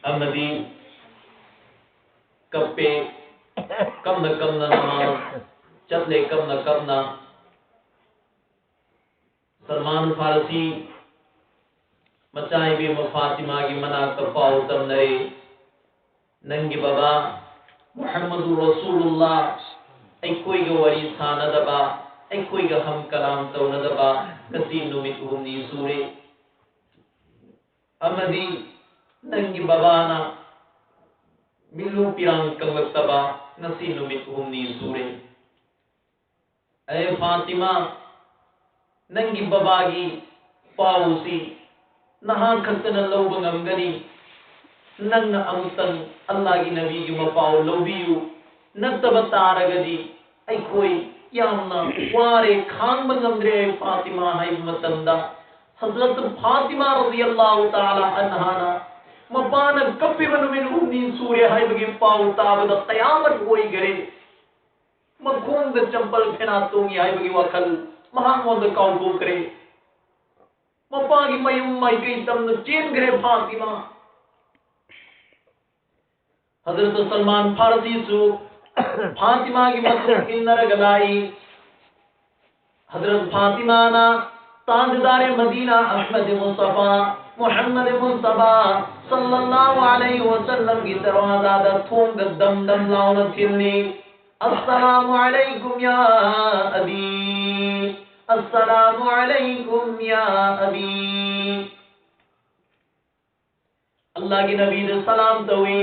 अमदी कप्पे कम न नमाज चले कम न सलमान फारसी मचाई भी फातिमा की मना कपाओ तम नरे नंगी बाबा मुहम्मद रसूलुल्लाह कोई के वरी सानदबा कोई के हम कलाम तौनदबा कसी नुमित हुमनी सूरे अमदी नंगी बाबाना मिलू पिरांग कंगतबा नसी नुमित हुमनी सूरे ए फातिमा नंगी बाबागी पाउसी नहा खतन लौब ngамगनी नंग अमुतन अल्लाह की नबी की मपाउ लौबियु नतब तारगदी कोई यामना वारे खांग ngамद्रे फातिमा है मतंदा हजरत फातिमा रज़ियल्लाहु ताला अन्हाना मपान कपि वनुमिन उन्नी सूर्य है बगी पाउ ताबद क़यामत होई गरे मखूंग चंपल फेना तोंगी है बगी वखल महामोद काउ करे मपागी मयम मई कई तम चेन गरे फातिमा हजरत सलमान फारसी सु फातिमा की मतलब किन्नर गलाई हजरत फातिमा ना ताजदार मदीना अहमद मुस्तफा मोहम्मद मुस्तफा सल्लल्लाहु अलैहि वसल्लम की दरवाजा दा थोंग दम दम लाउन थिल्ली अस्सलामु अलैकुम या अबी अस्सलामु अलैकुम या अबी अल्लाह की नबी ने सलाम तोई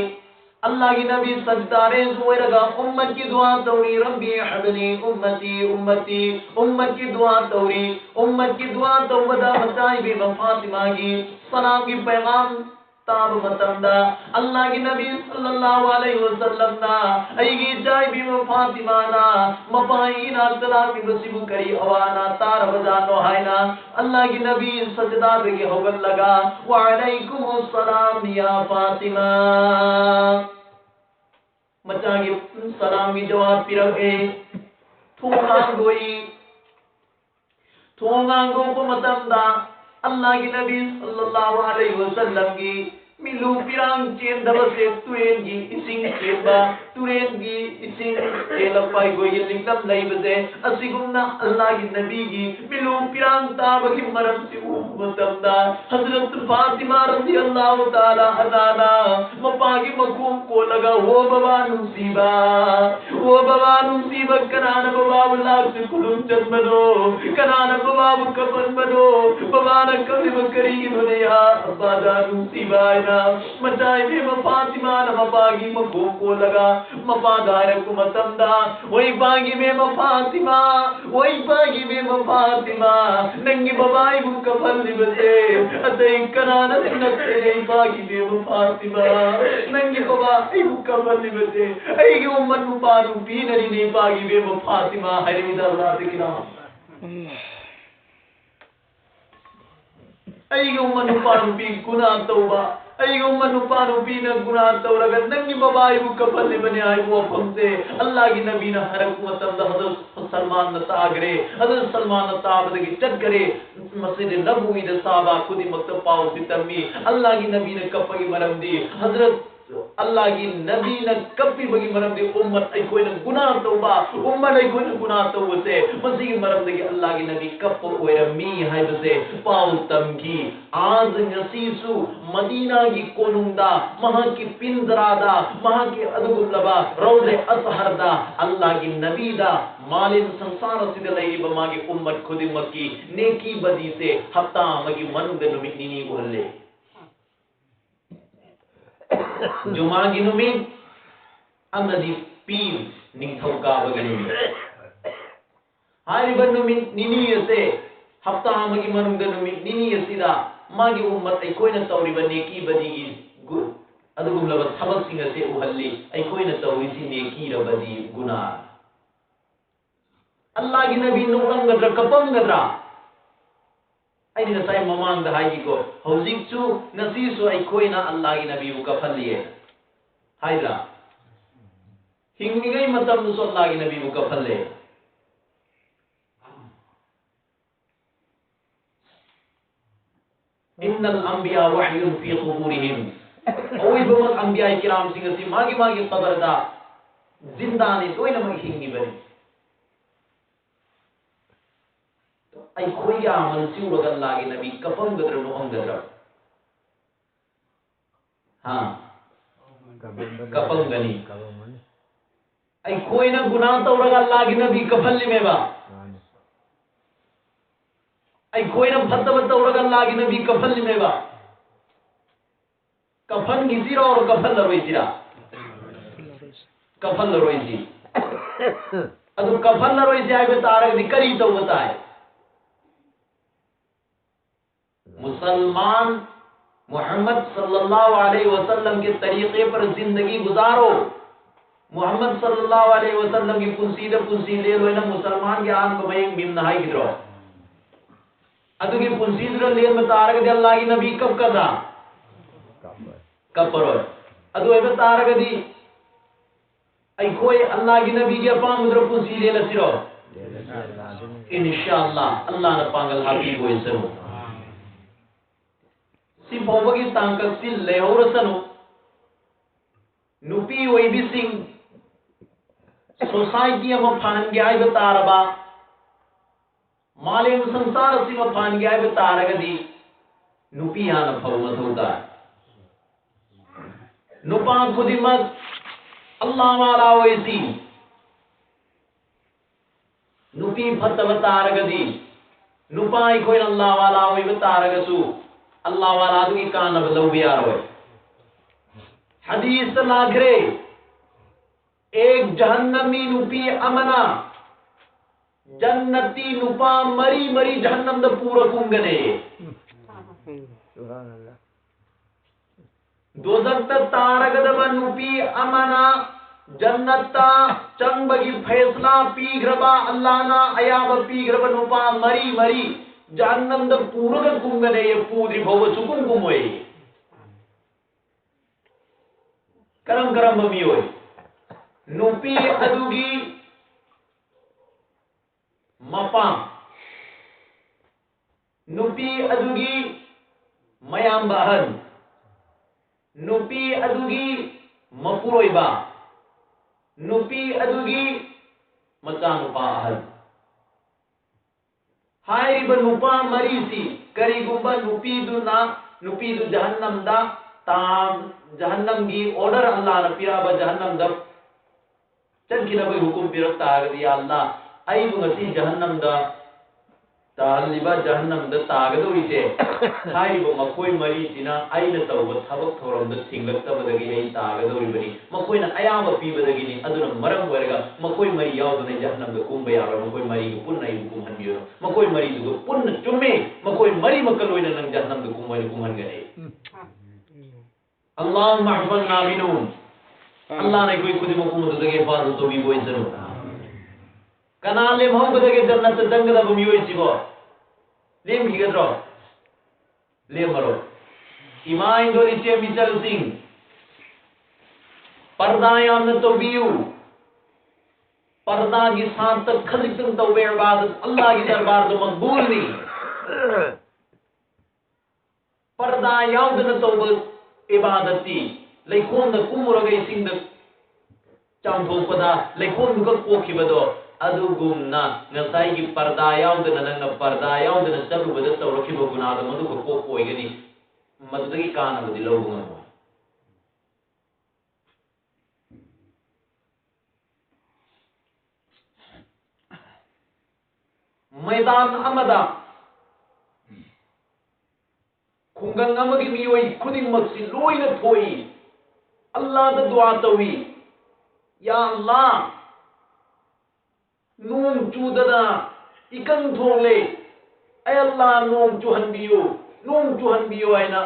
अल्लाह की नबी सजदारे जोरगा उम्मत की दुआ तौरी रब्बी हबली उम्मती उम्मती उम्मत की दुआ तौरी उम्मत की दुआ तौबदा मचाई भी फातिमा की सलाम की पैगाम ताब मतंदा अल्लाह की नबी सल्लल्लाहु अलैहि वसल्लम ना अईगी जाई भी फातिमा ना मपाई ना सलाम की बसिबु करी अवाना तार बजानो हायना अल्लाह की नबी सजदा पे होगल लगा व अलैकुम अस्सलाम या फातिमा मचा की सलाम की जवाब पिरगे थोंगांगो को मतंदा अल्लाह की नबी सल्लल्लाहु अलैहि वसल्लम की मिलू पिरांग चेन दबसे तुरेंगी इसिंग चेबा तुरेंगी इसिंग चेलपाई गोई लिंगम नहीं बजे असिगुमना अल्लाह की नबी की मिलू पिरांग ताब की मरम से मतंदा हजरत फातिमा रज़ियल्लाहु ताला अन्हा मपागी मखूम को लगा वो बाबा नुसीबा कनान बाबा लाख से कुलुम जन्मदो कनान बाबा कफन बनो बाबा न कभी बकरी बनिया अब्बा दा नुसीबा मचाई भी फातिमा न मपागी मखूम को लगा मपादार को मतंदा वही बागी में फातिमा वही बागी में फातिमा नंगी बबाई को कफन निबसे अते कनान नते बागी में फातिमा नंगी बबाई को कफन निबसे आई की उम्मत पारू पी नहीं बागी में फातिमा हरी दरबार दिखना आई की उम्मत पारू पी गुनाह तौबा आई उम्मत नुपी न गुनाह तौरगा नंगी बबाई को कफन बने आई वो फमसे अल्लाह की नबी न हरक मतम हजरत सलमान न तागरे हजरत सलमान न ताबद की चट करे मस्जिद नबवी द साहबा खुद मक्तब पाओ सितमी अल्लाह की नबी ने कफ की मरम दी हजरत अल्लाह की नबी न कभी बगी मरम दी उम्मत आई कोई न गुनाह तौबा उम्मत आई कोई न गुनाह तौबा से मसीह मरम दी अल्लाह की नबी कफ ओए मी है बसे पाउ तम की आज नसीसु मदीना की कोनुंदा महा की पिंजरादा महा की अदगुलबा रोज़े असहरदा अल्लाह की नबी दा मालिन संसार सिद लई बमा की उम्मत खुद मक्की नेकी बदी से हफ्ता मगी मन दे नुमिनी बोले जुमा की नुमी अमदी पीर निथौका बगनी हाय बन नुमी निनी से हफ्ता मगी मन दे नुमी निनी सिदा मागी उम्मत आई कोई न तौरी बने की बदी की अदुगुम लब सबक सिंह से उहल्ली आई कोई न तौरी सी नेकी रबदी गुनाह अल्लाह की नबी नुंगंगद्रा कपंगद्रा आई न साई ममांग दहाई को हौजिकचु नसीसु आई कोई ना अल्लाह की नबी को कफलिए हायरा हिंगी मतलब नुसो अल्लाह की नबी को कफले इन्नल अंबिया वह्युन फी क़ुबूरिहिम अवैबमक अंबिया किराम सिंह असि मागी मागी कबरदा जिंदानी लोइनमक हिंगिबनि आई खोई आमल सिउरगा लागे नबी कफम गद्र नोहम गद्र हाँ कफम गनी आई खोई ना गुनाह तौरगा लागे नबी कफल लिमेबा आई खोई ना फतव तौरगा लागे नबी कफल लिमेबा कफन गिजिरा और कफल लरोइजिरा कफल लरोइजी अदु कफल लरोइजी आए तारग दी करी तो बताए मुसलमान मोहम्मद सल्लल्लाहु अलैहि वसल्लम के तरीके पर जिंदगी गुजारो मोहम्मद सल्लल्लाहु अलैहि वसल्लम की पुंसी ले लो ना मुसलमान के आन को मैं बिम नहाई गिरो अदु की पुंसी ले में तारग दी अल्लाह की नबी कब कदा कपरो अदु एबे तारगदी आई कोई अल्लाह की नबी के पाम मुद्र पुंसी ले लसिरो इंशाअल्लाह अल्लाह ने पांगल हाकी को इसरो सी बोबगी तांकक सी लेहौरसनु नुपी ओई बिसिंग सोसाइटी अम फान गयाय बतारबा मालेम संसार सी म फान गयाय बतारगदी नुपी यान फौम थौदा नुपा खुदिमत अल्लाह वाला वैसी नुपी फतव तारगदी नुपाई कोई अल्लाह वाला वही तारगसु अल्लाह वाला दुगी कान बलव बियार होय हदीस लागरे एक जहन्नमी नुपी अमना जन्नती नुपा मरी मरी जहन्नम द पूरा कुंगने सुभान अल्लाह दोजक तारगदब नुपी अमना जन्नता चंबगी फैसला पीग्रबा अल्लाह ना अयाब पीग्रब नुपा मरी मरी जहन्नम द पूरग कुंगने ये पूरी भव सुकुन कुमोय करम करम बमियोय नुपी अदुगी मपा नुपी अदुगी मयाम बहन नुपी अदुगी मपुरोइबा नुपी अदुगी मचानुपा अहल हाइब नुपा मरीसी करीगुंबा नुपी दु जहन्नम दा ताम जहन्नम की ऑर्डर अल्लाह ने पिराबा जहन्नम दा चनकिना कोई हुकुम पिरता आगदी अल्लाह आई बुंगसी जहन्नम दा तालिबा जहन्नम द तागदोरिसे हाइबो मकोई मरी सिना आइना तौब थबक थोरम द थिंगक तबदगी आई तागदोरिबनी मकोइना अयाम पीबदगिनी अदुना मरम वरगा मकोई मरी यावदने जहन्नम द कुंबे यारो मकोई मरी को पुन्ना आई कुम हनबियो मकोई मरी दु पुन्न चुम्मे मकोई मरी मकलोइना नंग जहन्नम द कुंबे कुम हनगरे अल्लाहुम्मा हफजना मिनहुम अल्लाह ने कोई खुद मकुम दगे फाजु तो भी बोई जरूर कनाले मोहब्बतगे जन्नत दंगदा बमियोय सिबो लेम हिगद्रो लेम मरो इमाइन दोरी चे मिचल सिंह पर्दायां न तो बियू पर्दा की साथ तक खलिकन तो इबादत अल्लाह की दरबार तो मकबूल नहीं पर्दा याद न तो इबादती लेखों द कुमुरगे सिंह द चांथोपदा लेखों दुक कोखिबदो अदुगुमना नसाई की पर्दा याउदन नंग पर्दा याउदन चलु बद तौरखिबो गुनाद मदु को कोइगनी मदुगी कान बदि लोगुंग मैदान अमदा खुंगंग अमगी मियोई खुदिंग मक्सि लोइना थोई अल्लाह द दुआ तवी या अल्लाह नों चूदना इकंग थोले ऐ अल्लाह नों चुहनबियो आइना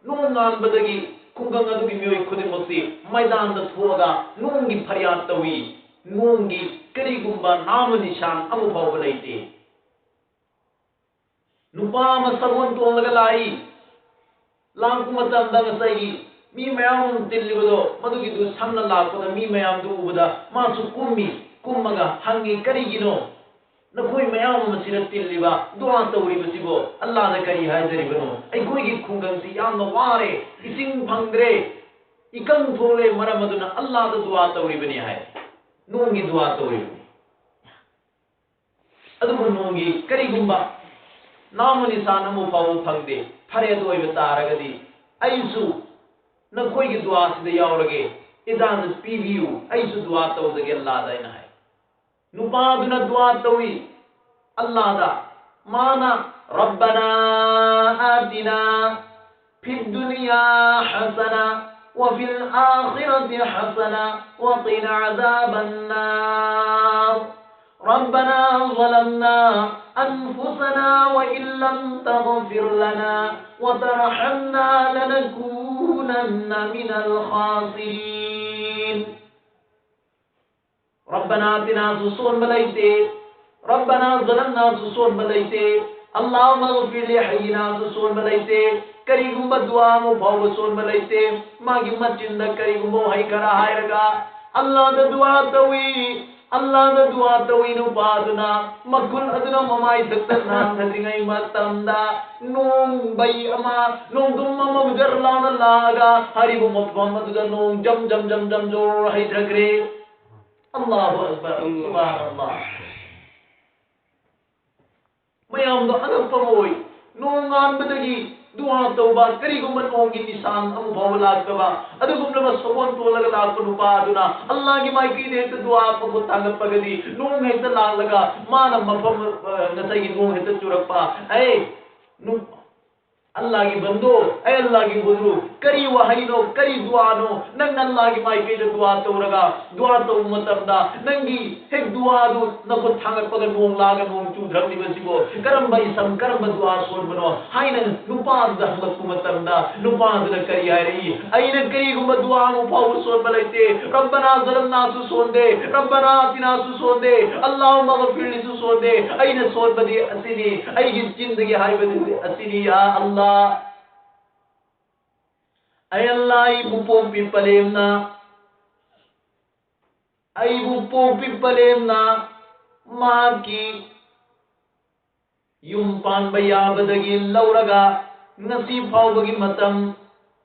नों नान बदगी खुंगंग अदुगी मियोई खुदिंग मक्सि मैदान द थोगा नों की फरियाद तवी नों की करीगुंबा नाम निशान अमु फाव लेते नुपा मसगुन तोलगा लाई लांकु मतम दंग सही मी मयाम तिल्लिबदो मदुगी दु संना लापदा मी मयाम दु उबदा मासु कुम्मी कुम्मगा हंगी करिगिनो नखोई मयाम मसिर तिल्लिबा दुआ तौरिबसिबो अल्लाह दा करी हाजरिबनो अखोई खुंगंसी याम वारे इसिंग फंगद्रे इकंग थोले मरम अदुना अल्लाह दा दुआ तौरिबनि हाय नोंगी दुआ तौरिबनि अदुबु नोंगी करिगुंबा नाम निशान अमु फाव फंगदे फरे दोइबा तारगदि अइसु नखोई की दुआ सिदा यावरगे इजाजत पीबियु अइसु दुआ तौदगे अल्लाह दा इना हाय नुपादुना दुआ तौई अल्लाह दा माना रब्बना आतिना फिद दुनिया हसना وفي الآخرة حسنة وقنا عذاب النار ربنا ظلمنا أنفسنا وإن لم تغفر لنا وترحمنا لنكونن من الخاسرين ربنا آتنا سوسون بلايته ربنا ظلمنا سوسون بلايته اللهم اغفر لحينا سوسون بلايته करीगुम दुआ मु भाव सोन मलाइते मागी मचिंद करीगुम हाय करा हायरगा अल्लाह द दुआ तवी नु पादुना Mukul अदुना ममाई दत्तना थदिंgai मतंदा नोंग bai ama nong dum mama bujar launa laga haribu muhammad da nong jam jam jam jam jor haydrakre Allahu akbar subhanallah mayam do anam pamoy nongan bedagi दुआ तौबा करीगुम नोंगी निशान अमु भवला कबा अदुगुम लबा सोबन तोलगा लाप नुपा दुना अल्लाह की माइकी दे तो दुआ पगो तांग पगदी नोंग हेत लालगा मान मफम नसगी नोंग हेत चुरपा ए नु अल्लाह की बंदो ए अल्लाह की बुजरु करी वहाइनो करी दुआनो नंग अल्लाह की माइकी दे दुआ तौरगा दुआ तौ मतमदा नंगी हे दुआ दु नको थांग पग नोंग लागा नोंग चुद्रम निबसिबो करम भाई सम करम दुआ सोन बनो हाइन नुपा दहमत कुमतमदा नुपा द करी आरी आइन करी गुम दुआ मु पाउ सोन बलैते रब्बना ज़लमना सु सोन दे रब्बना आतिना सु सोन दे अल्लाहुम्मा गफिर लि सु सोन दे आइन सोन बदी असिनी आई जिंदगी हाय बदी असिनी या अल्लाह ay Allah ibu pompi palemna maki yung pan bayabadagi lauraga nasi bagi matam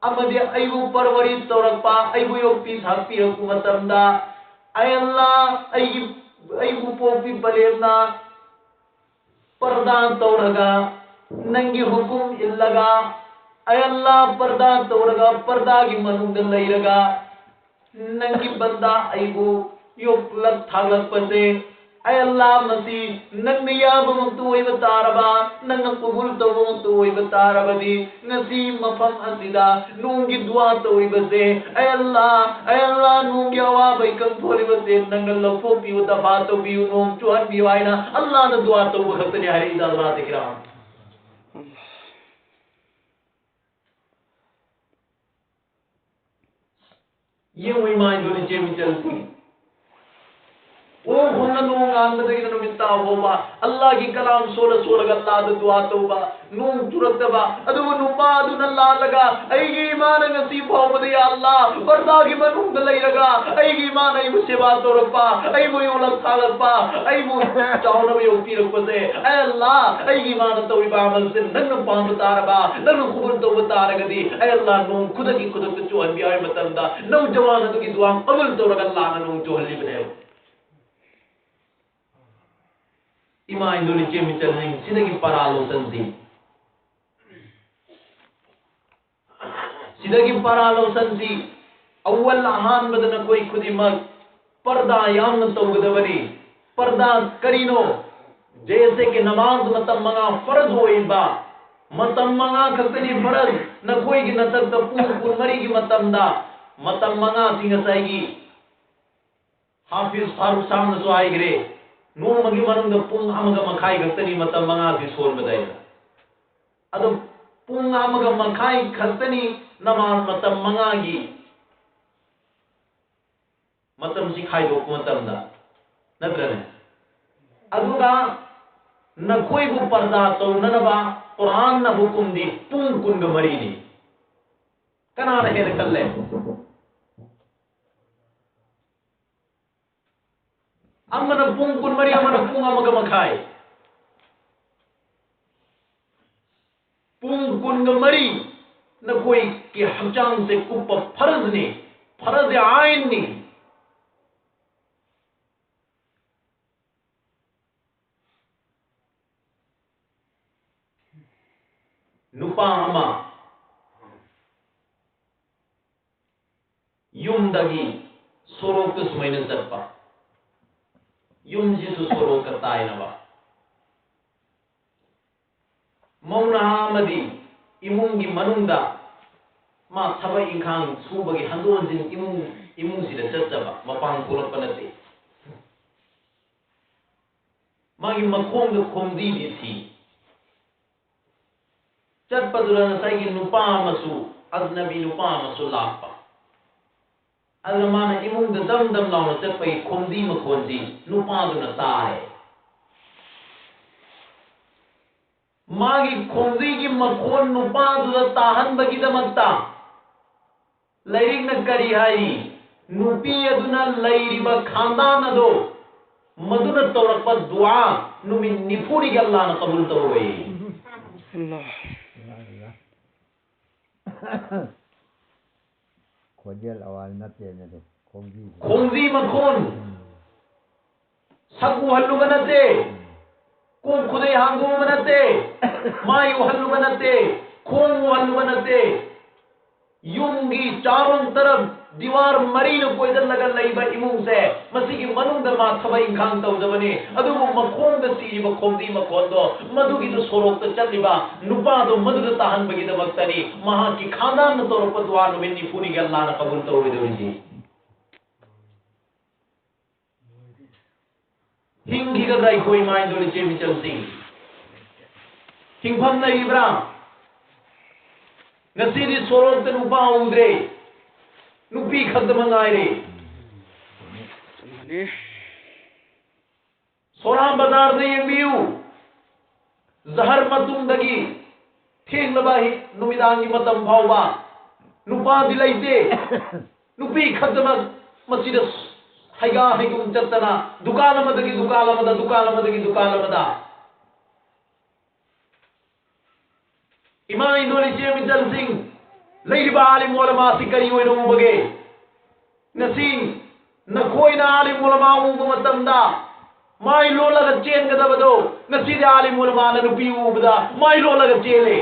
amadi aybu parwari taurakpa aybu yokpi thakpi aku matam da ay Allah aybu pompi palemna pardan tauraga nangi hukum illaga ay Allah पर्दा तोरगा पर्दा की मनुंग लैरगा नंगी बंदा आइबो योक्लक थागक पसे ay Allah मसी नंग याब मुक्तु ओय बतारबा नंग कबूल तो मुक्तु ओय बतारबदी नसी मफम असिदा नूंगी दुआ तो ओय बसे ay Allah नूंगी आवा बैकन थोली बसे नंग लफो पियो दफा तो पियो नोम चुहन बिवाइना Allah द दुआ तो बखतनी हरी इजाजत इकराम ये वही माँ जो नीचे में चलती वो हुन्ना नूंग आंबदगी न मित्ता होबा अल्लाह की कलाम सोलह अल्लाह द दुआ तौबा नूंग तुरतबा अदु नुपा अदु नल्ला लगा ऐगी ईमान नसीब होबद या अल्लाह पर्दा की मनुंग लई लगा ऐगी ईमान ऐ मुसीबत तोरपा ऐ मो योलक थालपा ऐ मो चावना में योपी रखपसे ऐ अल्लाह ऐगी ईमान तौबा अमल से नन्न पाम तारबा नन्न खुबुर तो तारगदी ऐ अल्लाह नूंग खुद की खुद तो अनबिया मतंदा नौजवान तो की दुआ कबूल तोरग अल्लाह नूंग जो हली बने इमा इंडोनेशिया में चल रही सिदगी परालोचनसी अव्वल अहान बदन कोई खुदी मग पर्दा याम तौगदवनी पर्दा करीनो जैसे कि नमाज मतम मंगा फर्ज होइबा मतम मंगा खतनी फर्ज न कोई की नतक त पूर मरी की मतम दा मतम मंगा सिंह साईगी हाफिज फारूक सामने सो आई गिरे नोमगी मनुंग पुंग अमगा मखाई खतनी मतम मंगा की सोल बदाइना अदो पुंग अमगा मखाई खतनी नमाज मतम मंगा की मतम सिखाई दो मतम दा नत्रने अदुगा न कोई को पर्दा तो ननबा कुरान न हुकुम दी पुंग कुंग मरी नी कना रहे कल्ले amana pung kun mari amana pung amaga makai pung kun ga mari na koi ki hamchang se kupa farz ain ni nupa ama yum dagi sorok ke sumaina zatpa yum jisu sorok ka tai na ba mauna amadi imungi manungda ma thabai inkhang subagi handon jin imung sida chattaba mapang kulak panate magi makhong ga khomdi di thi chatpadura na sai gi nupa masu ajnabi nupa masu lapa alamana imung da dam launa chatpai khomdi makhonji nupa duna tai magi khomdi gi makhon nupa duna tahan bagi damakta lairing na kari hai nupi aduna lairiba khandan ado maduna tawrakpa dua numin nifuri Allah na qabul tawai Allah khojel awal na te ne de khongji makhon sagu hallu ganate ko khudai hangu ganate mayu hallu ganate khong hallu ganate yungi चारों तरफ दीवार मरी न कोई दल लगन नहीं बा इमुंग से मसी की मनुंग दर मा थबाई खांग तव जबने अदु वो मखोंग द सी ब खोंदी मखों दो मधु की तो सोरोक त चल बा नुपा दो मधु द ताहन बगी द वक्तनी महा की खानदान न तोर पर दुआ न वेनी पूरी के अल्लाह न कबूल तो वे दो जी हिंगी का दाई कोई माइन दो जे मिचल सिंह हिंग फम न इब्रा नसीरी सोरोक त नुपा उदरे नुपी खत्म नायरे सोराम बाजार दे यंबियु जहर मतुम दगी ठेंग लबाही नुमिदांगी मतम भावबा नुपा दिलाइते नुपी खत्म मसीद हैगा हैगुम चतना दुकान मदा इमाम इंदोली चे मिचल सिंह लईबा आलिम उलमा सिकरी ओइनो बगे नसीन नखोइना आलिम उलमा उब मतमदा माई लोलग चेन गदबदो नसीद आलिम उलमा न नुपी उबदा माई लोलग चेले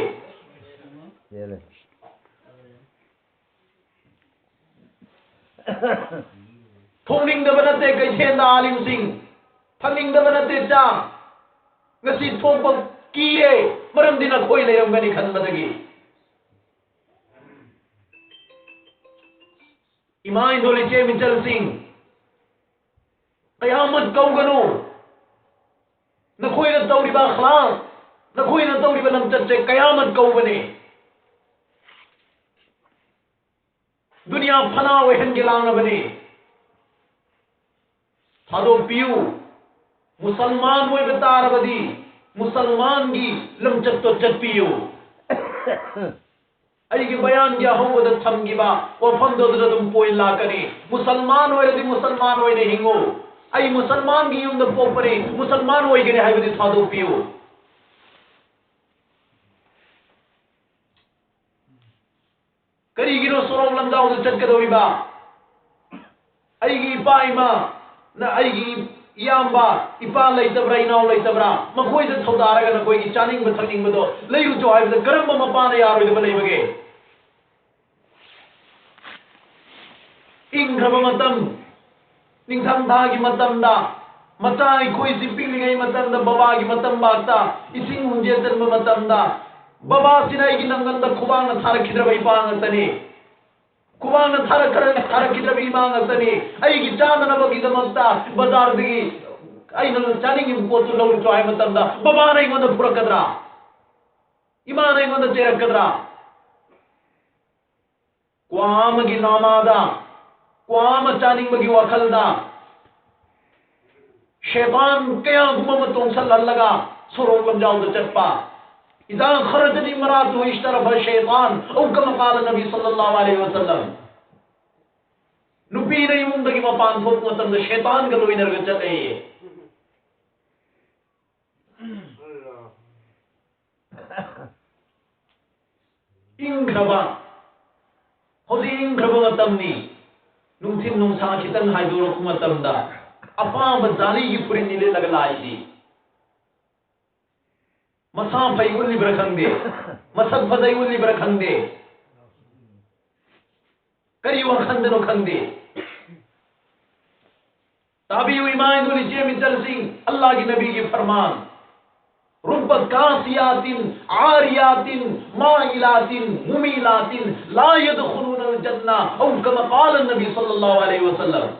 थोनिंग दबनते कैसेंदा आलिम सिंह थनिंग दबनते चा नसी थोप कीरे मरम दिन खोई लेरमगनी खनबदगी इमाम इंदोली चे मिचल सिंह कयामत कौगनो नखोई न तौरीबा खलास नखोई न तौरीबा लमचचे कयामत कौबने दुनिया फना वहन गिलाना बने थादो पियू मुसलमान वो बेतार बदी मुसलमान की लमचत तो चट पियू अई बयान क्या हो वो थम गिबा वो फम दो तुम पोई ला करी मुसलमान होए दी मुसलमान होए नहीं हिंगो अई मुसलमान की युम द पोपरे मुसलमान होए गने हाय बदी थादो पियू करी गिरो सोरों लंजाओ तो चट कदोरी बा अई की पाइमा न अई की याम्बा इपा लेतब्रा इनाव लेतब्रा मखोई द थौदारगा न कोई की चानिंग ब थनिंग बदो लेयु जो हाय द गरम मपान यारो द लेबगे इंग खब मतम निंगथम धा की मतम दा मताई कोई सिपिंग लिगई मतम दा बाबा की मतम बाता इसिंग हुंजे तन मतम दा बाबा सिनाई की नंगन द खुबांग न थार खिद्र बई पांग तने कुवांग थार खिद्र बई मांग तने आई की चांद न बगी दमता बाजार दगी आई न चानिंग पोतु लौ ट्राई मतम दा बाबा नहीं मंद फुरकदरा इमान नहीं मंद चेरकदरा क्वाम की नामादा क्वाम चानिंग बगी वखलदा शैतान क्या गुम तोंसल लगा सुरो लंजाओ द चप्पा इज़ा खरजनी मरातु इश्तरफ शैतान औ कमा क़ाल नबी सल्लल्लाहु अलैहि वसल्लम नुपीना इमुंगदगी मपान थोक मतमदा शैतान गा लोइनरगा चलेये इंग्रबा होजी इंग्रबा मतमनी नुंथिन नुंसा खितंग हाइदोरक मतमदा अपाब जाली की फुरिन निले लगलाइदी मसा फै उल्लिब्रा खंगदे मसक फजै उल्लिब्रा खंगदे करी वखंदनो खंगदे ताबी ईमान दुल जे मिजल सिंह अल्लाह की नबी की फरमान रुब कासियातिन आरियातिन माइलातिन मुमिलातिन ला यदखुलून अल जन्ना औ कमा क़ाल नबी सल्लल्लाहु अलैहि वसल्लम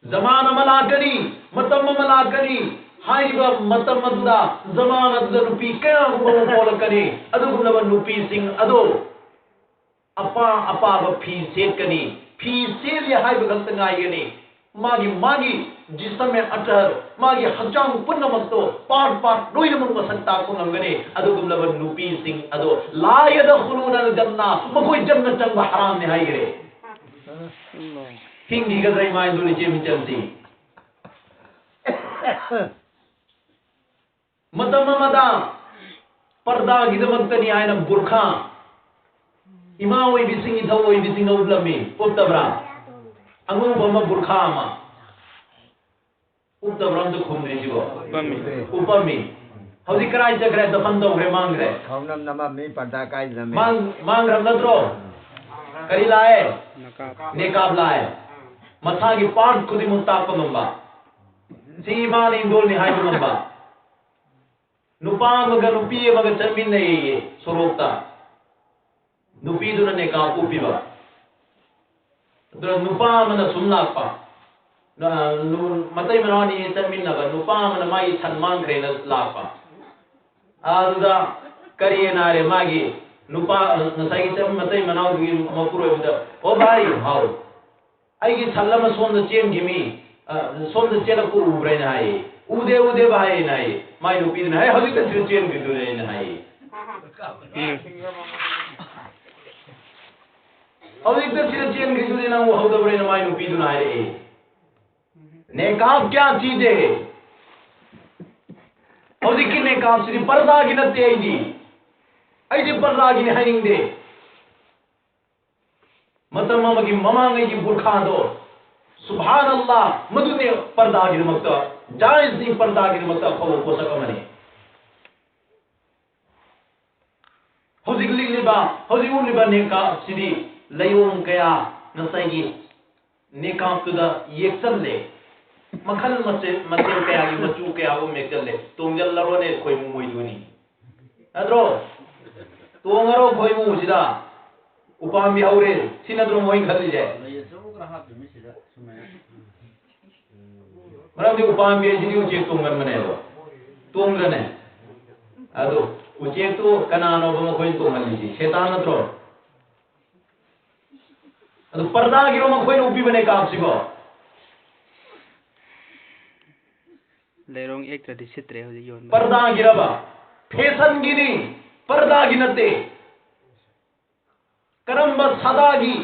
जमाना मलाकनी मतम मलाकनी हाइबा मतम मदुदा जमाना द नुपी कया गुण पोलकनी अदुगुनब नुपी सिंह अदो अपा अपा फी सेकनी फी सेले हाइबा गंतंगायनी मागी मागी जिसम में अटर मागी हजांग पुन्नमस्तो पार्ट पार्ट लोइनमुन वसंता कुनंगने अदुगुनब नुपी सिंह अदो ला यदखुलून अल जन्ना मकोई जन्नत चंग हराम ने हाइरे हिंगी गजई माइंदुली जे मिचलती मतम मदा पर्दा गिदमक्तनी आयना बुरखा इमा ओई बिसिंग इथौ ओई बिसिंग उब्लमी उब्तबरा अंगु बम बुरखा मा उब्तबरम तो खुमरे जिगो उपमी हौजी कराई जगरे दफन दौरे मांग रे खौनम नमा मी पर्दा काय जमे मांग रंगद्रो करी लाए नेकाब लाए मथा की पार्ट खुदी मुस्ताक मंबा सीमान इंदोल निहाय मंबा नुपा मग नुपी मग चरमिन नहीं सोरोक्ता नुपी दुन नेकाब उपिबा दुन नुपा मन सुमलापा मतई मनानी चरमिन नगा नुपा मन माई सन्मान करे न लापा आदुदा करिए नारे मागी नुपा नसाई चम मतई मनाव दुगी मकुरो बुदा ओ भाई हाउ आइगी छल्लम सोम चेन गिमी सोम चेन को उब्रे नाई उदे उदे भाई नाई माई नुपी नाई हजि त चेन गिदु रे नाई हजि त चेन गिदु रे ना वो हौदबरे ना माई नुपी नाई रे नेकाब क्या चीज है हजि की नेकाब सिर्फ पर्दा गिनते आईदी ऐसे पर्दा गिने हाइंदे मतम मगी ममांगे की बुरखा दो सुभान अल्लाह मधुने पर्दा गिरमक्ता जायज नहीं पर्दा गिरमक्ता खो को सकमने हौजिक लिबा हौजिक लिबा नेका सिदी लयों कया नसाई नेका तुदा येक्सले मखल मसे कया की मचू कया वो मेकले तोंगल लरोने कोई मोइदुनी अद्रो तोंगरो कोई मुजिदा उपामी हौरे सिनद्रो मोइ खली जाए मरम उपामी जिदी उचे तोंगन मने तोंगने अदो उचे तो कनानो बम कोई तोंगन लीजी शैतान नत्रो अदो पर्दा गिरो म कोई उबी बने कापसिबो लेरोंग एक तदि सित्रे हो योन पर्दा गिरबा फैशन गिनी पर्दा गिनते करम सदागी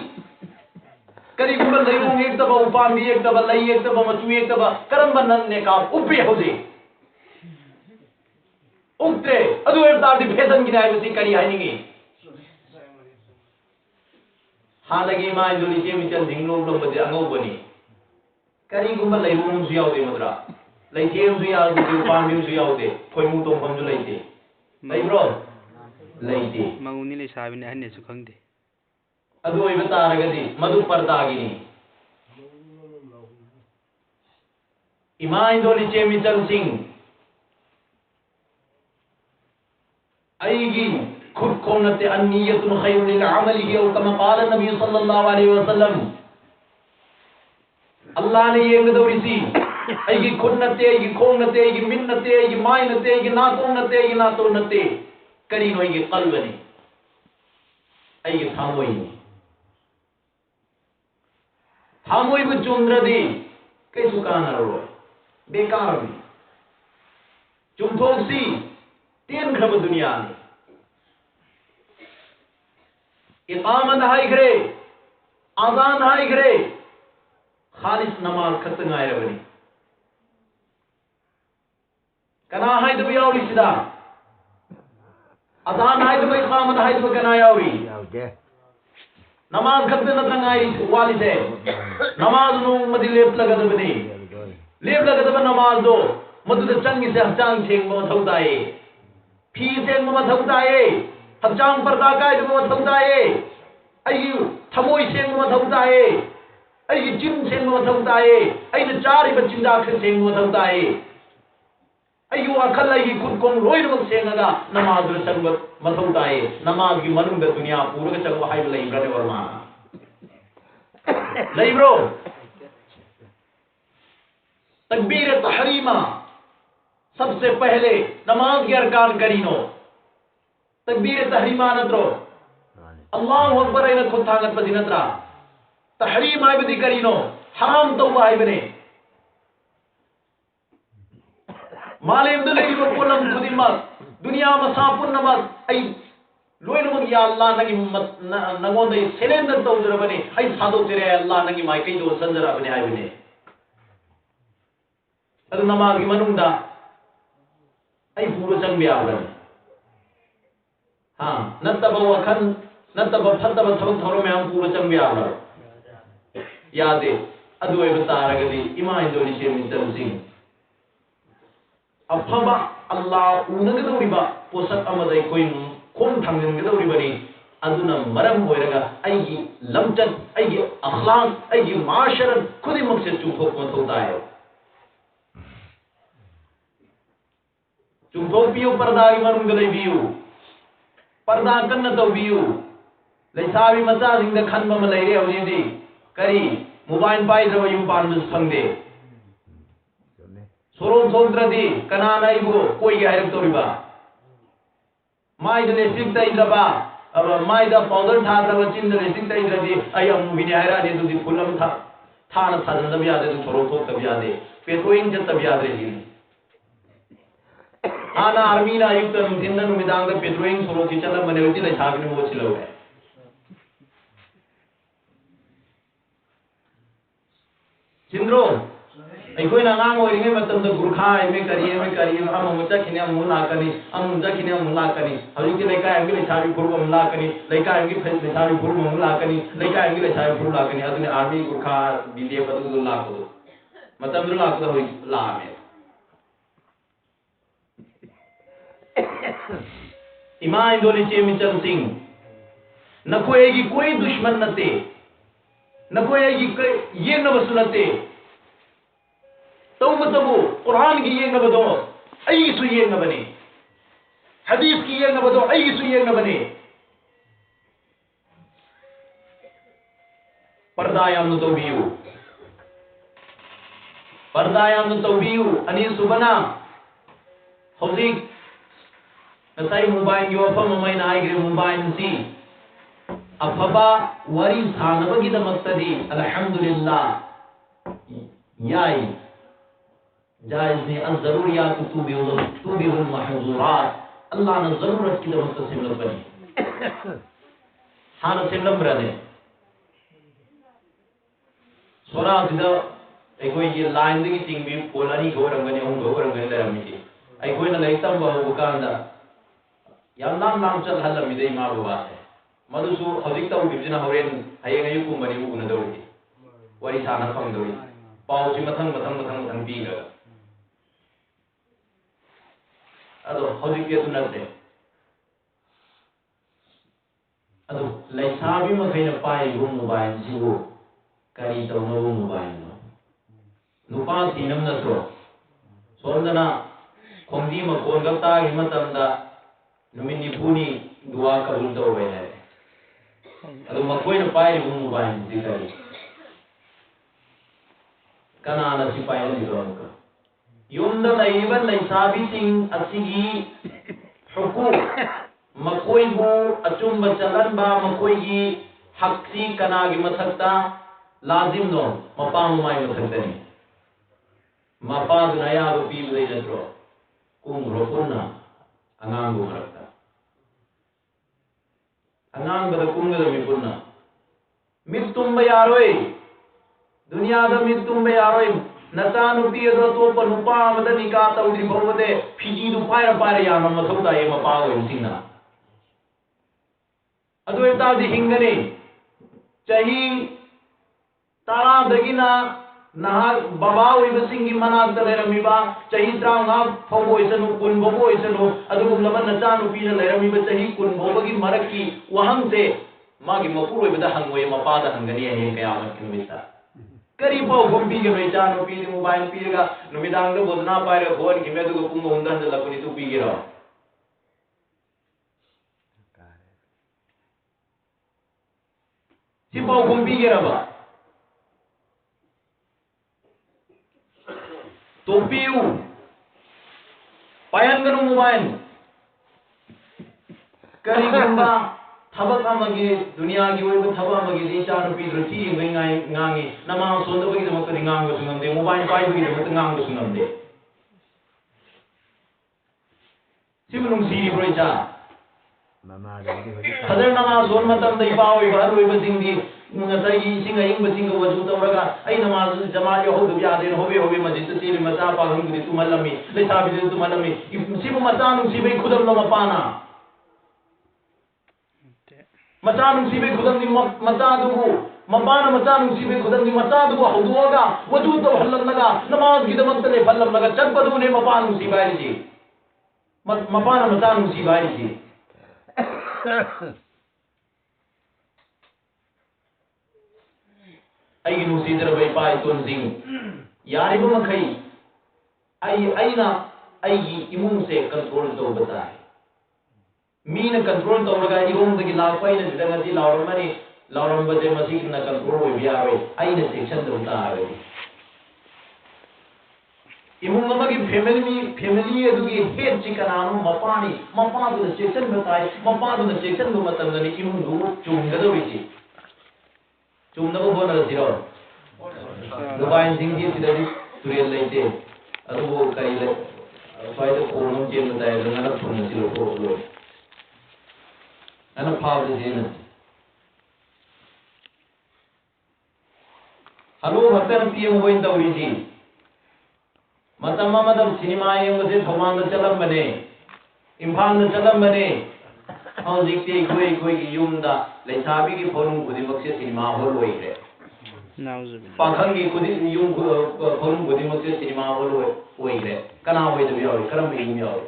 करी गुण लयों एक दबा उपामी एक दबा लई एक दबा मचू एक दबा करम नन्ने का उपे होजे उक्ते अदु एदादी फैशन गिनाय बसी करी हाइनिंगी हालगी मा इंदोली जे मिचल दिंगनो बजे अंगो बनी करी गुम लयों जु यावदे मद्रा लैथेम जु यावदे उपामी जु यावदे कोई मु तो फम जु लैते लैब्रो लैते मंगुनी ले साबिने हन्ने सु खंगदे अदु ओइ बतारगदी मधु पर्दागिनी इमाइन दोली चे मिचल सिंह आईगी खुद कोनते अन्नियतुन खैरुन लिल अमली औ कमा क़ाल नबी सल्लल्लाहु अलैहि वसल्लम अल्लाह ने ये गदौरीसी आईगी खुन्नते आईगी खोंगनते आईगी मिन्नते आईगी माइनते आईगी नातोंनते आईगी नातोंनते करी नोईगी कल्बनी आईगी थामोई थामोई को चुंद्रदी कई सुकाना रो बेकार में चुंथोसी तीन घब दुनिया में इकामत हाइग्रे आजान हाइग्रे खालिस नमाज खत ngairabani kana haidaba yauri sida azan haidaba iqamat haidaba kana yauri yaude नमाज खत नतंगाई वाली से नमाज नु मदि लेप लगदबनी लेप लगदब नमाज दो मदुद चंगी से हचांग छेंग मथौ ताए फी सेंग मथौ ताए हचांग पर्दा काय दब मथौ ताए अयु थमोई सेंग मथौ ताए अयु जिम सेंग मथौ ताए अयु चारि बचिंदा ख सेंग मथौ ताए अयु अखल अयु खुद कों लोइन मक सेंगा नमाज र संग मथौ ताए नमाज की मनुंग दुनिया पूरग चंग हाय लई ब्रने वर्मा लई ब्रो तकबीर तहरीमा सबसे पहले नमाज के अरकान करीनो तकबीर तहरीमा नत्रो अल्लाहु अकबर इन खुद थांगत पदिनत्रा तहरीम आय बदी करीनो हराम तौबा आय बने मालेम दुले की कोलम खुदिमत दुनिया मसा पुन्नमत आई लोइन मग या अल्लाह नगी नगोंदे सेलेंदर तौजर बने आई सादो तेरे अल्लाह नगी माइकई दो संजरा बने आय बने अदु नमाज की मनुंदा आई पूरो चंग ब्यावरन हां नतब वखन नतब फतब थव थरो में हम पूरो चंग ब्यावर यादे अदु ए बतारगदी इमा इंदोनी से मिस्टर सिंह अफबा अल्लाह उनगदौरिबा पोसक अमदai कोई खोम थांगनगदौरिबनी अदुना मरम होइरगा आइगी लमचत आइगी अखलाक आइगी माशरत खुदी मकसद चुथोक मथोता है चुथोक पियो पर्दा की मनुंग लेबियो पर्दा कन्न तौबियो लेसाबी मचा सिंग खनब म लेरे होजिदी करी मोबाइल पाइद्रब युम पानबस फंगदे सोरोम सोद्रदी कनाना इबो कोई गायरक तोरिबा माइद लेसिक तैद्रबा अब माइदा पाउडर थाद्रब चिंद लेसिक तैद्रदी अयम बिने हायरा दे दुदी फुलम था थाना थाजन यादे तो सोरो तो तब यादे पेट्रोइंग जत तब यादे जी आना आर्मीना युक्त जिंदन मिदांग पेट्रोइंग सोरो की चला मने उती ले छाबिन वो चिलो है चिंद्रो अखोई नांग ओरिंगे मतम द गुरखा एमे करिए हम मुचा खिने हम लाकनी हम मुचा खिने हम लाकनी हजु के लेका एमे ले छाबी फुरु हम लाकनी लेका एमे फेस ले छाबी फुरु हम लाकनी लेका एमे ले छाबी फुरु लाकनी अदुने आर्मी गुरखा बीडीए बदु लाको मतम दु लाको होई लामे इमा इंदोली चे मिचन सिंह न कोई कोई दुश्मन नते न कोई ये न वसुनते तौबतबु कुरान की ये न बदो आई सु ये न बने हदीस की ये न बदो आई सु ये न बने पर्दायाम न तौबियु अनि सुबना हौजिक नसाई मोबाइल की वफम मैंने आइग्रे मोबाइल सी अफबा वरी सानबगी दमक्तदी अल्हम्दुलिल्लाह याई जायज ने अज़रूरियात तुबिहुल महज़ूरात अल्लाह ने ज़रूरत की दमक्त सिमलत बनी हान सिमलम रने सोरा दिदा एकोई ये लाइन दगी तिंग भी पोलानी गोरंगने हम गोरंगने लरमिति एकोई न लेतम बहुकांदा याम नाम चल हलमिदे इमा बाबा है मधुसु हजिक तौ बिबजना होरेन हयें अयु कुमबनी उन दौड़ी वरी साना फंगदौड़ी पाउची मथंग पीगा अदो हजिक के तुनते अदो लैसाबी मखैन पाई गु मोबाइल सिबु करी तौनो मोबाइल नो नुपा सिनम नत्रो सोंदना खोंदी मकोन गप्ता हि मतमदा नुमिनी पुनी दुआ कबूल तौबे है अदो मकोइन पाई गु मोबाइल दिकरी कनाना सिपाई दिरोंका युमदा लैबन लैसाबी सिंह असिगी हुकूक मकोइबु अचुंब चलनबा मकोइगी हक्सी कनागी मथक्ता लाजिम नो मपा माई मथक्तनी मपा दुनया रुपी दे जत्रो कुम रोपुना अंगांगु मरक्ता angang bada kumgada mi punna mit tumba yaroi dunia da mit tumba yaroi nata nupi ado to pa nupa amada nikah tawdri bawade phiji du paira paira yana mathau ta ye mapa oi singna adu eta di hingane chahi tara dagina nahar baba oi basingi manak da leramiba chahi traunga phoboi sanu kun boboi sanu adu lama nata nupi na leramiba chahi kun bobagi maraki wahang se magi mapuroi bada hangoi mapa da hangani he kaya makimita kari pau gombi ke noi chanu pi mobile pi ga numidang do bodna pai ra phone ki me du pung undan da lapuni tu pi ge ra si pau gombi ge ra ba to piu payan ganu mobile kari gomba thaba kamagi dunia gi oi thaba magi di chanu pi dro chi ngai ngangi nama sonda bagi de makari ngang go sungam de mobile pai bagi de mat ngang go sungam de simunung si bro cha mama da di hoji khadar nama son matam dai pa oi ba roi ba sing di ngai gi sing ai ba sing go waju tawraga ai nama jama yo ho du ya de hobe hobe majid te ri mata pa hum di tumalami le sabi de tumalami sibu mata nu si bai khudam no mapana mata nungsibe khudam ni mata dubu mapana mata nungsibe khudam ni mata dubu hawduga waju to hallamnaga namaz gi damak tale hallamnaga chakpadu ne mapa nungsibai ji mapana mata nungsibai ji ai nungsidra bai pai ton sing yari ba makai aina gi imung se control to batai mean control तौरगा इरोंदगी लापाइन जिदंगति लावरमनी लावरमबजे मसिगना control वे बियावे आइने सेक्शन दउता आवे इमुंग अमगी फैमिली अदुगी हेड चिकनानो मपानी मपादु सेक्शन बताई मपादु सेक्शन दु मतंगनी इमुंग दु चुंगदोविची चुंगदबो बोनर सिरो दुबाइन सिंगी सिदरी तुरेल लेते अदुबो करिले स्वाइद कोनम जेन बताय दंगना थुन सिरो को लो ana phawde jena halo bhaktan piyam hoin tawri ji matam madam cinema yeng se thomang da chalam bane imphal da chalam bane hojik te koi gi yum da leisabi gi phorung gudi makse cinema hol hoi re pakhang gi gudi yum phorung gudi makse cinema hol hoi re kana hoi da yawi karam gi yum yawi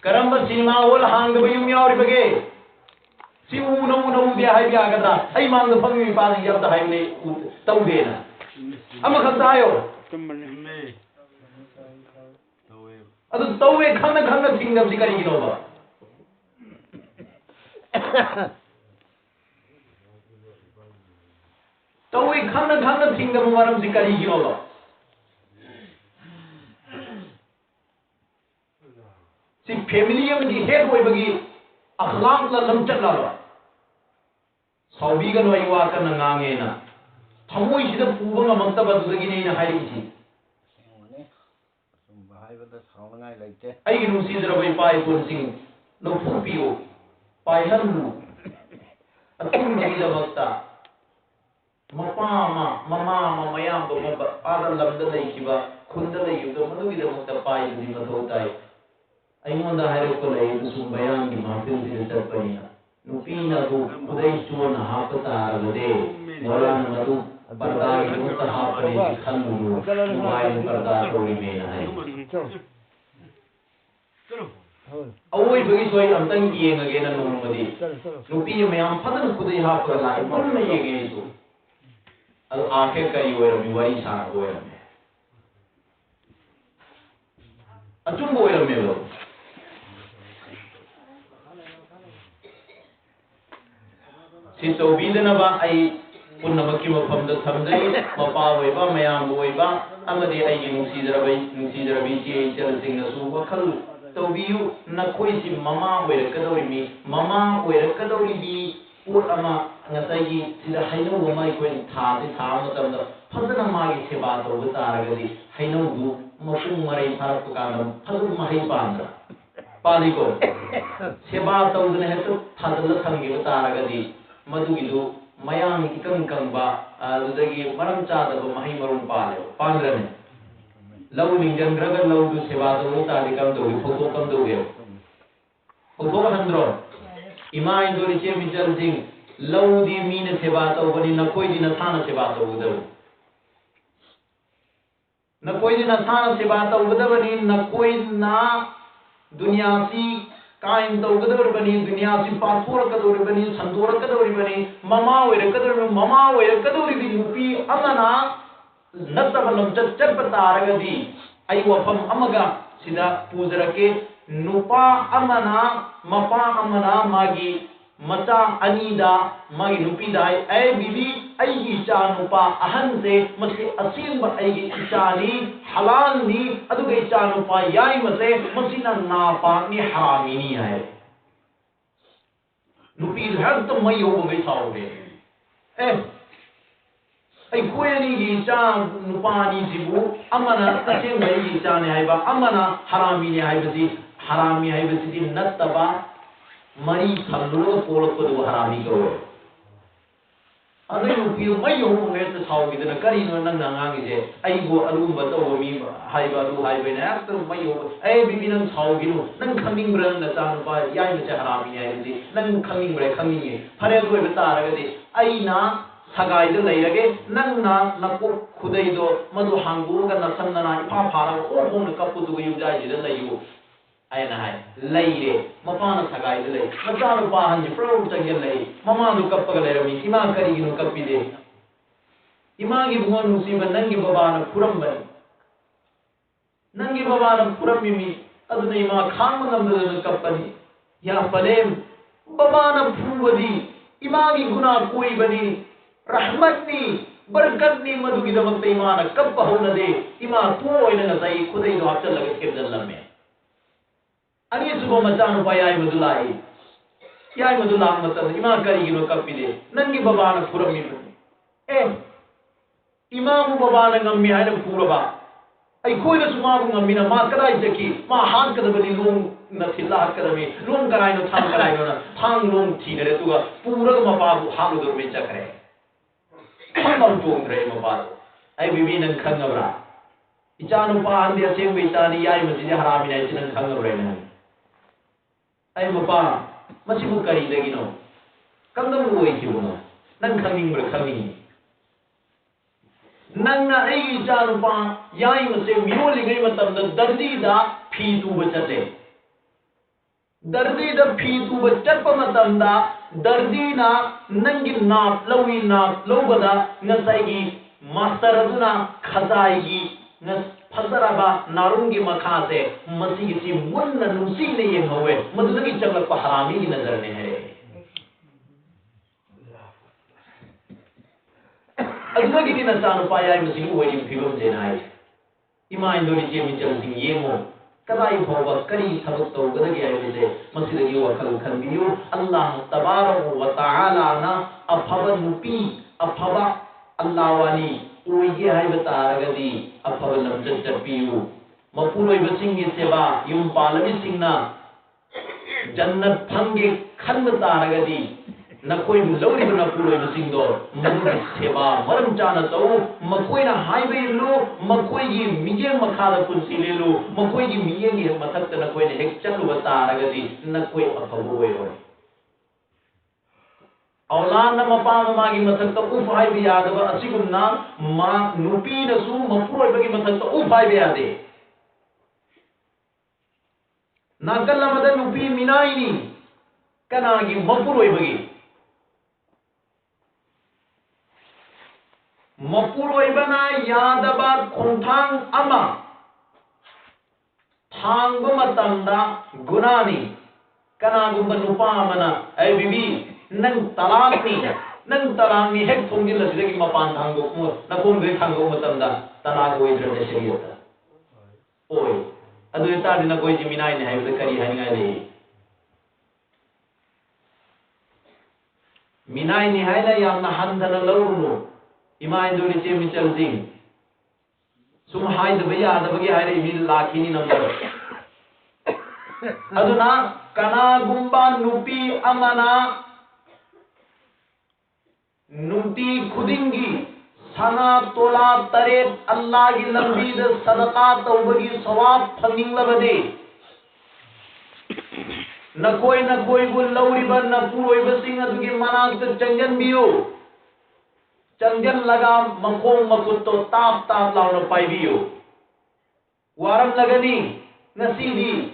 karam ba cinema hol hang da yum yawi bage si una dia hai bia gadra ai mang da phang mi pa ni yam da hai ne tau de na ama kham ta yo adu tau e khang na thingam si kari no ba tau e khang na thingam maram si kari no ba si family am di head boy bagi akhlaq la lam chat la saubi ga noi wa kan ngange na thamoi sida puba ngamta ba du gi nei na hai ji sum bahai ba da saungai laite ai gi nu si dra bai pai pun sing no pu piu pai han lu atum gi da makta mapa mama mayam do ma ara lam da nei ki ba khun da nei yu do manu gi da makta pai gi ma tho tai ai mon da hai ko lai du sum bayang gi ma pil di da pai na nupina du kudai chuana hapata arade moran madu parda muta hapare khannu mobile parda roi me na hai awoi bagi soi amtang yeng age na nomadi nupi me am phadan kudai hapara lai mon na yege su al aakhe kai oi mi wari sa oi me achum oi me lo si tawbidana ba ai punnamakki mafamda thamdai mapa oiba mayam oiba amadi ai nungsidarabi chi ai chalasingna su wakhal tawbiyu nakhoi si mama oirakadori mi mama oirakadori bi put ama ngasai gi sida haino mai koin tha matamda phadana magi seba tawba taragadi haino du mapung marai pharak kana phadu mahai pandra पालीको सेवा तौदने हेतु थादल थंगिब तारगदी मधुगिदु मयाम इकंग कंगबा अदुदगी मरम चादब मही मरुम पाले पांद्रने love निंजंग्रग लवदु सेवा तौदु तालिकम दोगी photo कम दोगे photo हंद्रो इमा इंदोरी चे मिचल सिंह लवदी मीन सेवा तौबनी नकोई दिन थाना सेवा तौदु नकोई दिन थाना सेवा तौदबनी नकोई ना दुनिया सी कायम तौगदौरबनी दुनिया सी पाथोरकदौरबनी संतोरकदौरबनी ममा ओइरकदौरबनी ममा ओइरकदौरबी नुपी अमना नत्तब लमचत चꯠप तारगदी आई वफम अमगा सिदा पूजरके नुपा अमना मपा अमना मागी मचा अनीदा मागी नुपीदा ऐ बीबी ऐगी चा नुपा अहन से मसे असीम ऐगी इचानी हलालनी अदुगे चा नुपा याई मसे मसीना नापानी हरामीनी है नुपी हर तो मई हो गई साओगे ऐ कोयनी गी चा नुपानी जिबु अमना असीम ऐगी चा ने आइबा अमना हरामीनी आइबसी हरामी आइबसी नत्तबा मरी खल्लो पोलको हरामी को अदे नुपी मई हो गए तो साउगिदना करिनो नंग नांगांगिजे अइबो अलुम बतो मी हाइबा लु हाइबे ना तो मई हो ए बिबी नंग साउगिनु नंग खंगिंग ब्रन न चानु पा याई मचे हरामी आइबसी नंग खंगिंग ब्रे खंगिंगे फरे दोय बतारगदि अइना सगाइद लैरगे नंगना नको खुदैदो मदु हांगुगा नसन्ना इफा फारा ओ होन कपुदु युजाइदे लैयु आयना है लैरे मपान सगाइद लै मचानु पाहन प्रो चंगे लै ममादु कप्पग लैरमी इमा करिगिनु कप्पिदे इमागी बुंगन मुसीब नंगी बबान पुरंबन नंगी बबान पुरंबिमी अदुने इमा खांग नंदन कप्पनी या फलेम बबान फुवदी इमागी गुना कोई बनी रहमतनी बरकतनी मधुगी दमक इमान कप्प होनदे इमा तो ओइना सही खुदै दो हफ्ते लगे किरदल में अनी सुबह मचानु पायाई मधुलाई याई मधुलांग मतन इमा करिगिनो कप्पिदे नंगी बबान फुरमी ए इमामु बबान ngम्मी हायन फुरबा आई खोइना सुमाबु ngम्मीना मा कदाई जकी मा हान कदबनी लोंग नथिला कदमी लोंग कराइनो थांग कराइनो ना थांग लोंग थीनरे तुगा पूरग मपाबु हालु दुरमे चकरे खंगम टोंग्रे मपाबु आई बिबी नंग खंगबरा इचानु पाहन दे सेंग बेचानी याई मसिदे हरामी नाइ चिनंग खंगबरे ना आई मपा मसिबु करी लगिनो कंदम लोई किबुनो नंग खंगिंग ब्रे खंगिंग नंगना ऐगी चानुपा याई मसे मियोली गई मतम दर्दी दा फी तू बचते दर्दी दा फी तू बचत मतम दा दर्दी ना नंगी नाप लौबदा नसाईगी मास्टर अदुना खजाईगी न फसरबा नारुंगी मखासे मसीह सी मुन्न नुसी ने ये होवे मदुदगी चंगल को हरामी की नजर ने है अदुदगी की नचानु पाया मसीह वही फिल्म जेनाई इमा इंदोरी जे मिचल सिंह ये मो कदाई भोबा करी थबक तो गदगी आए से मसीह वखल खंबियो अल्लाह तबारक व तआला ना अफवा नुपी अफवा अल्लाह वाली ओइगे हाय बतारगदी अफवा लमजत चपियु मपुरोय बसिंगी सेवा युम पालमी सिंगना जन्नत फंगे खन तारगदी नकोई लौरी बना पुरोय बसिंगो मनुरी सेवा मरम चाना तो मकोई ना हाईवे लो मकोई की मिजे मखादा पुंसी ले लो मकोई की मिये की मथक नकोई ने हेक चलु बतारगदी नकोई अफवा होय औलाद न मपाम मागी मथक तो उफ हाई भी याद व असिगुमना मा नुपी नसु मपुरोय बगी मथक तो उफ हाई भी यादे नाकल मदन नुपी मिनाइनी कनागी मपुरोय बगी मपुरोय बना यादबा खोंथांग अमा थांग मतमदा गुनानी कनागुम नुपा मना ऐ बीबी नंग तलाकनी हेक थोंगिल लसिदगी मपान थांगो मो नकोम गई थांगो मतमदा तलाक ओइद्र शरीयत ओय अदु तादि न कोई जिमिनाई ने हाइबे करी हानिगा ले मिनाई ने हाइला यामना हंदन लौरुनु इमा इंदोरी चे मिचल सिंह सुम हाइद भैया दबगे हाइरे मिल लाखिनी number aduna kanagumba nupi amana nuti khudingi sana tola taret Allah gi lambi da sadaqa tawbagi sawab phanginglabade nakoi bu lauriba napuroiba sing adugi manakta chanjanbiyo chanjan laga makhong makutto tap launa paibiyo waram lagani ngasidi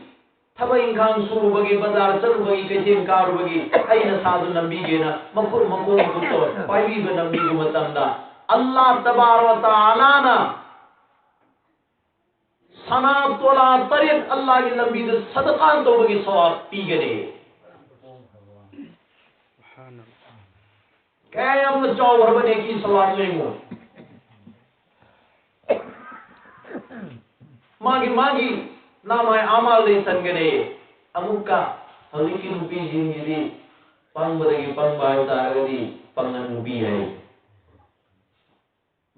thaba ingkhang surubagi bazar charubagi kaithen karubagi aina sadu nambigena makhur makhong makutto paibiba nambigu matamda Allah tabaraka wa ta'ala na sana tola tarit Allah ki lambi da sadaqa tawbagi sawab pigane kayam na chawar bane ki sawab lengo magi namai amal de sangane amuka haliki nupi jinjidi pangbadagi pangbayo taragadi pangan nupi hai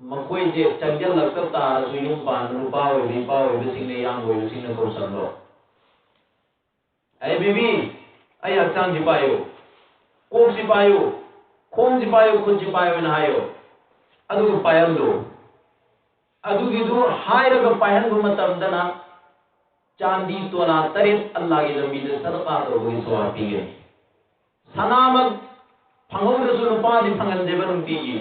मकोई जे चंजल लगता तार सुयुम पान रूपाव रिपाव बिसिंग ने यांग वो बिसिंग ने core संलो ऐ बीबी ऐ हक्सांग जिपायो Coke जिपायो खोम जिपायो खुद जिपायो नहायो अदु poem दो अदु गिदु हायर ग पायन गु मतमदना चांदी तोला तरित अल्लाह की लंबी दे सदका तो वो सवाब पीगे सनामत फंगों रसूल पादी फंगन देवरुम तीगी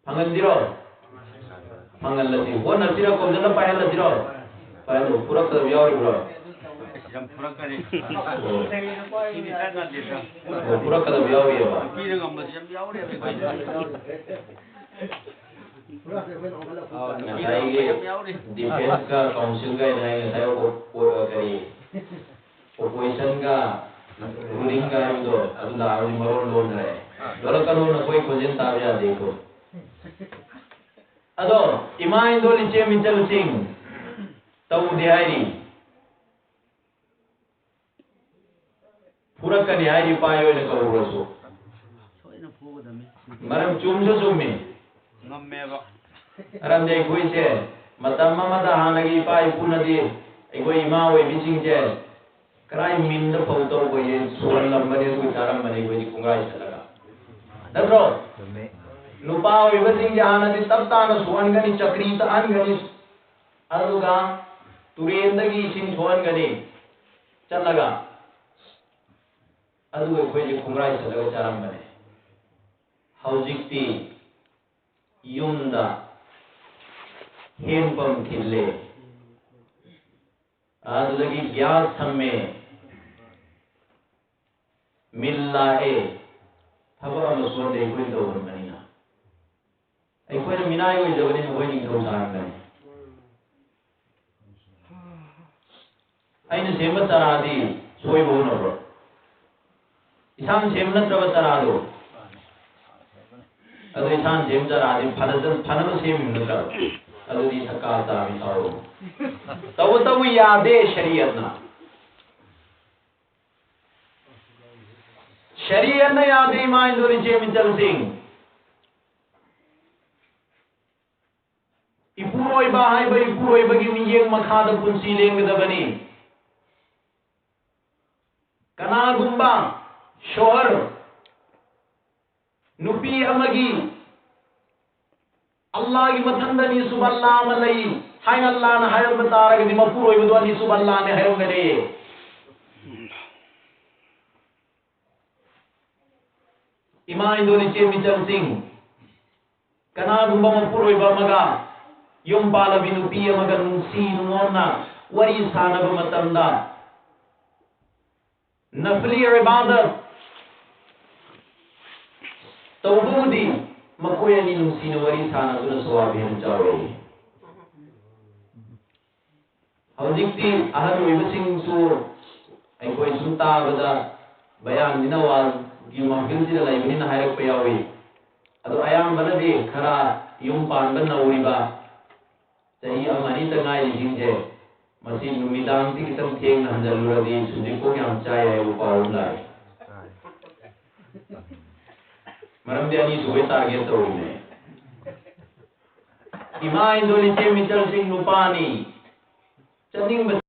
Panganjiro, panganlati. Wo nasira ko jala payanlatiro. Payan pura ka yauri bro. Jam pura kare. Ini kan nadira. Pura ka yauri ya ba. Kira ngam jam yauri ya ba. Defense ka council ka ina ina tayo ko kari. Opposition ka ruling ka ito. Ado na ari maron loan na eh. Wala ka loan na koi kujen tabiya dekho. Ado imain doli che michal sing tau dihairi pura ka dihairi payo ne ka uroso maram chumso chummi ngamme ba aram dei koi che matam mamada hanagi pai punadi egoi ima oi bising che krai min da photo ko ye suran lambane ko taram mane ko ji kungai salaga dadro nupa wibasing jahana di tabta na suan gani chakri ta an gani aduga turendagi sing suan gani chalaga aduga koi ji kumrai salaga charam bane haujikti yumda hempam khille adulagi gyas thamme millae thaba maswan de koi do bani अखोई मिनाई हुई जगह में वही निकल सारंग है अइन सेमत तरादी सोई bone हो इसान सेमत रव तरादो अदो इसान सेम तरादी फनम सेम नकर अदो दी थका तामी तारो तब यादे शरीयत ना यादे मान दोरी जे मिचल Singh Ipuroi bahai ba ipuroi bagi miyeng makhada punsi lengdabani kana gumba shohar nupi amagi Allah gi mathandani suballa malai hay Allah na hayal batara gi mapuroi badwani suballa ne hayo ngade imai doni che michal singh kana gumba mapuroi ba maga yung bala binupiya maganung sinumona wari sana ba matamda nafli ibadat tawbudi makoya ni nung sino wari sana dun sawabi han jawe haujikti ahadu ibasing su ay koy sunta bada bayan dinawal gi mahfil sila laibin hayak payawi ado ayam banadi khara yung pan ban nawriba Jadi amani tengah di sini masih numidang ti kita tiang na jalur di sudi ko yang caya upa ulai. Maram dia ni suwe target tu ini. Ima Indonesia mical sing nupani. Cending